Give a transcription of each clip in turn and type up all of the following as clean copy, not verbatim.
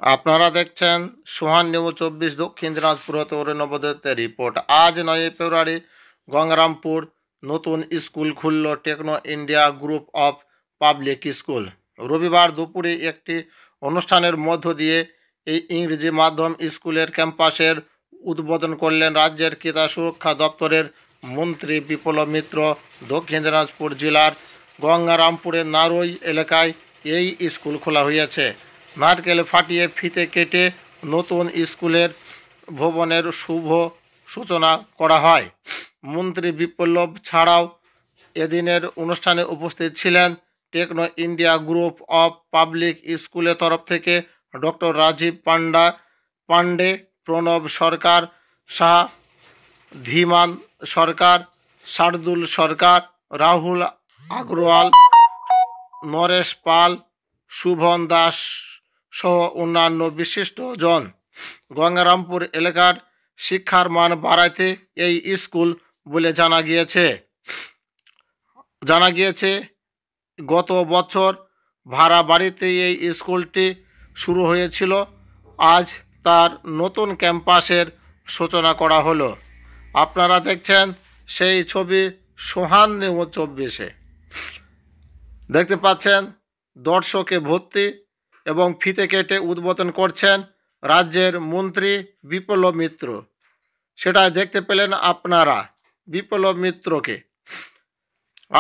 আপনারা দেখছেন সোহান নিউজ 24 দক্ষিণ দিনাজপুর হতে নবদত্তের রিপোর্ট। আজ 9 ফেব্রুয়ারি গঙ্গারামপুর নতুন স্কুল খুলল Techno India group of public school. রবিবার দুপুরে একটি অনুষ্ঠানের মধ্য দিয়ে এই ইংরেজি মাধ্যম স্কুলের ক্যাম্পাসের উদ্বোধন করলেন রাজ্যের ক্রীড়া সুরক্ষা দপ্তরের মন্ত্রী বিপ্লব মিত্র। দক্ষিণ দিনাজপুর জেলার গঙ্গারামপুরের নারই এলাকায় এই স্কুল খোলা হয়েছে। নারকেল ফাটিয়ে ফিতে কেটে নতুন স্কুলের ভবনের শুভ সূচনা করা হয়। মন্ত্রী বিপ্লব ছাড়াও এদিনের অনুষ্ঠানে উপস্থিত ছিলেন Techno India group of public স্কুলের তরফ থেকে ডক্টর রাজীব পান্ডে, প্রণব সরকার, শাহ ধীমান সরকার, শার্দুল সরকার, রাহুল আগরওয়াল, নরেশ পাল, শুভন দাস সহ অন্যান্য বিশিষ্টজন। গঙ্গারামপুর এলাকার শিক্ষার মান বাড়াইতে এই স্কুল বলে জানা গিয়েছে। গত বছর ভাড়া বাড়িতে এই স্কুলটি শুরু হয়েছিল। আজ তার নতুন ক্যাম্পাসের সূচনা করা হলো। আপনারা দেখছেন সেই ছবি সোহান নিউজ 24-এ। দেখতে পাচ্ছেন দর্শকে ভর্তি এবং ফিতে কেটে উদ্বোধন করছেন রাজ্যের মন্ত্রী বিপ্লব মিত্র। সেটা দেখতে পেলেন আপনারা বিপ্লব মিত্রকে।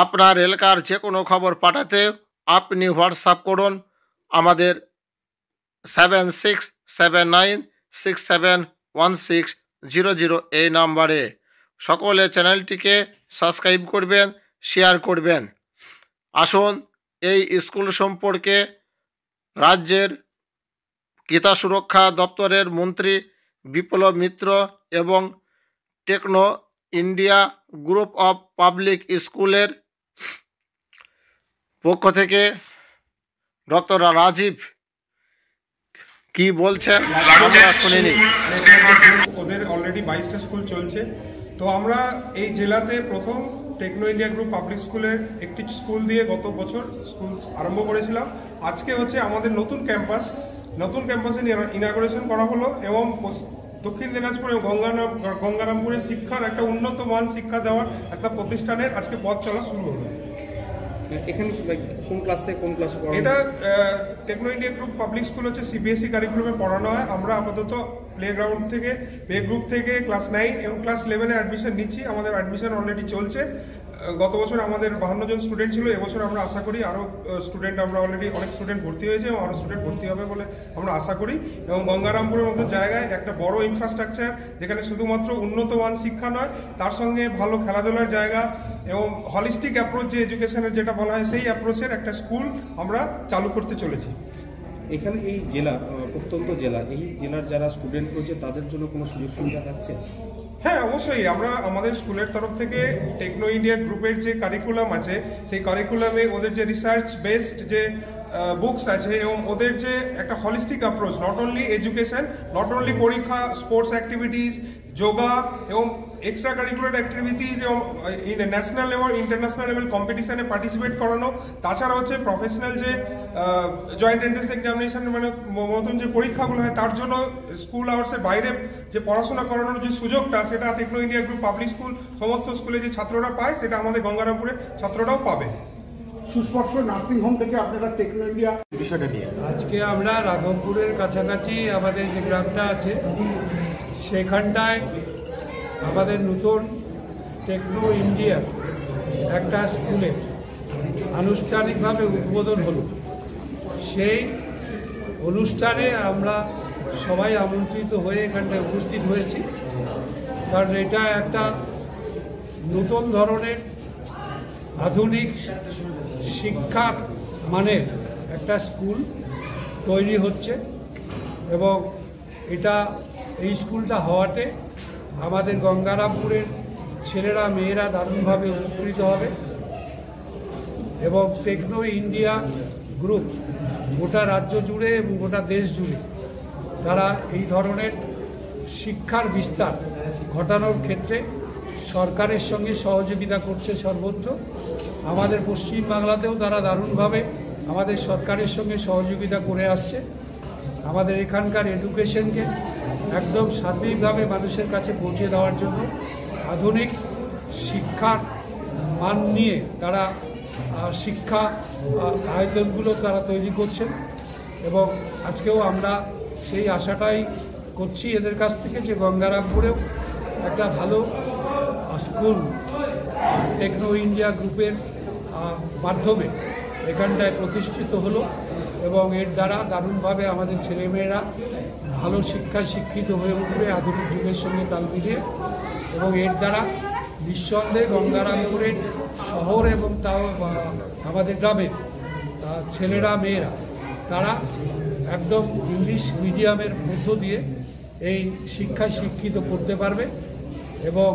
আপনার এলাকার যে কোনো খবর পাঠাতে আপনি হোয়াটসঅ্যাপ করুন আমাদের 7679671600 এই নাম্বারে। সকলে চ্যানেলটিকে সাবস্ক্রাইব করবেন, শেয়ার করবেন। আসুন এই স্কুল সম্পর্কে রাজ্যের ক্রীড়া সুরক্ষা দপ্তরের মন্ত্রী বিপ্লব মিত্র এবং Techno India group of public স্কুলের পক্ষ থেকে ডক্টর রাজীব কি বলছেন আমরা শুনে নিই। ওদের অলরেডি 22টা স্কুল চলছে। তো আমরা এই জেলাতে প্রথম টেকনো ইন্ডিয়া গ্রুপ পাবলিক স্কুলের একটি স্কুল দিয়ে গত বছর স্কুল আরম্ভ করেছিলাম। আজকে হচ্ছে আমাদের নতুন ক্যাম্পাসে ইনাগুরেশন করা হলো এবং দক্ষিণ দিনাজপুর এবং গঙ্গারামপুরের শিক্ষার একটা উন্নত মান শিক্ষা দেওয়ার একটা প্রতিষ্ঠানের আজকে পথ চলা শুরু হলো। এখানে কোন ক্লাস থেকে কোন ক্লাসে পড়ানো? এটা Techno India group public school হচ্ছে সিবিএসই কারিকুলামে পড়ানো হয়। আমরা আপাতত প্লে গ্রাউন্ড থেকে প্লে গ্রুপ থেকে ক্লাস 9 এবং ক্লাস 11-এ অ্যাডমিশন নিচ্ছি। আমাদের অ্যাডমিশন অলরেডি চলছে। গত বছর আমাদের 52 জন স্টুডেন্ট ছিল। এবছর আমরা আশা করি আরও স্টুডেন্ট, আমরা অলরেডি অনেক স্টুডেন্ট ভর্তি হয়েছে এবং আরও স্টুডেন্ট ভর্তি হবে বলে আমরা আশা করি। এবং গঙ্গারামপুরের মতো জায়গায় একটা বড় ইনফ্রাস্ট্রাকচার, যেখানে শুধুমাত্র উন্নত মান শিক্ষা নয়, তার সঙ্গে ভালো খেলাধুলার জায়গা এবং হলিস্টিক অ্যাপ্রোচ যে এডুকেশনের যেটা বলা হয় সেই অ্যাপ্রোচের একটা স্কুল আমরা চালু করতে চলেছি। এখানে এই জেলা প্রত্যন্ত জেলা, এই জেলার যারা স্টুডেন্ট রয়েছে তাদের জন্য কোনো সুযোগ সুবিধা থাকছে? হ্যাঁ, অবশ্যই। আমরা আমাদের স্কুলের তরফ থেকে টেকনো ইন্ডিয়া গ্রুপের যে কারিকুলাম আছে সেই কারিকুলামে ওদের যে রিসার্চ বেসড যে বুকস আছে এবং ওদের যে একটা holistic approach, not only education, not only পরীক্ষা, স্পোর্টস অ্যাক্টিভিটিস, যোগা এবং এক্সট্রা কারিকুলার অ্যাক্টিভিটিস এবং ন্যাশনাল লেভেল ইন্টারন্যাশনাল লেভেল কম্পিটিশনে পার্টিসিপেট করানো। তাছাড়া হচ্ছে প্রফেশনাল যে জয়েন্ট এন্ট্রান্স এক্সামিনেশনের মতন যে পরীক্ষাগুলো হয় তার জন্য স্কুল আওয়ার্সের বাইরে যে পড়াশোনা করানোর যে সুযোগটা, সেটা Techno India group public school সমস্ত স্কুলে যে ছাত্ররা পায় সেটা আমাদের গঙ্গারামপুরের ছাত্ররাও পাবে। সুস্পর্শ নার্সিং হোম থেকে আপনারা টেকনো ইন্ডিয়া বিষয়টা নিয়ে আজকে আমরা রাঘবপুরের কাছাকাছি আমাদের যে গ্রামটা আছে সেখানটায় আমাদের নতুন টেকনো ইন্ডিয়ার একটা স্কুলে আনুষ্ঠানিকভাবে উদ্বোধন হলো। সেই অনুষ্ঠানে আমরা সবাই আমন্ত্রিত হয়ে এখানটায় উপস্থিত হয়েছি, কারণ এটা একটা নতুন ধরনের আধুনিক শিক্ষার মানের একটা স্কুল তৈরি হচ্ছে এবং এই স্কুলটা হওয়াতে আমাদের গঙ্গারামপুরের ছেলেরা মেয়েরা দারুণভাবে উপকৃত হবে এবং টেকনো ইন্ডিয়া গ্রুপ গোটা রাজ্য জুড়ে এবং গোটা দেশ জুড়ে তারা এই ধরনের শিক্ষার বিস্তার ঘটানোর ক্ষেত্রে সরকারের সঙ্গে সহযোগিতা করছে সর্বত্র। আমাদের পশ্চিমবাংলাতেও তারা দারুণভাবে আমাদের সরকারের সঙ্গে সহযোগিতা করে আসছে। আমাদের এখানকার এডুকেশনকে একদম সার্বিকভাবে মানুষের কাছে পৌঁছে দেওয়ার জন্য আধুনিক শিক্ষার মান নিয়ে তারা শিক্ষা আয়তনগুলো তারা তৈরি করছেন এবং আজকেও আমরা সেই আশাটাই করছি এদের কাছ থেকে যে গঙ্গারামপুরেও একটা ভালো স্কুল টেকনো ইন্ডিয়া গ্রুপের মাধ্যমে এখানটায় প্রতিষ্ঠিত হলো এবং এর দ্বারা দারুণভাবে আমাদের ছেলেমেয়েরা ভালো শিক্ষায় শিক্ষিত হয়ে উঠবে আধুনিক যুগের সঙ্গে তাল মিলিয়ে এবং এর দ্বারা নিঃসন্দেহে গঙ্গারামপুরের শহর এবং তাও আমাদের গ্রামের ছেলেরা মেয়েরা তারা একদম ইংলিশ মিডিয়ামের মধ্য দিয়ে এই শিক্ষায় শিক্ষিত করতে পারবে এবং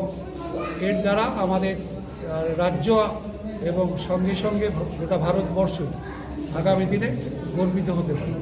এর দ্বারা আমাদের রাজ্য এবং সঙ্গে সঙ্গে গোটা ভারতবর্ষ আগামী দিনে গর্বিত হতে পারবে।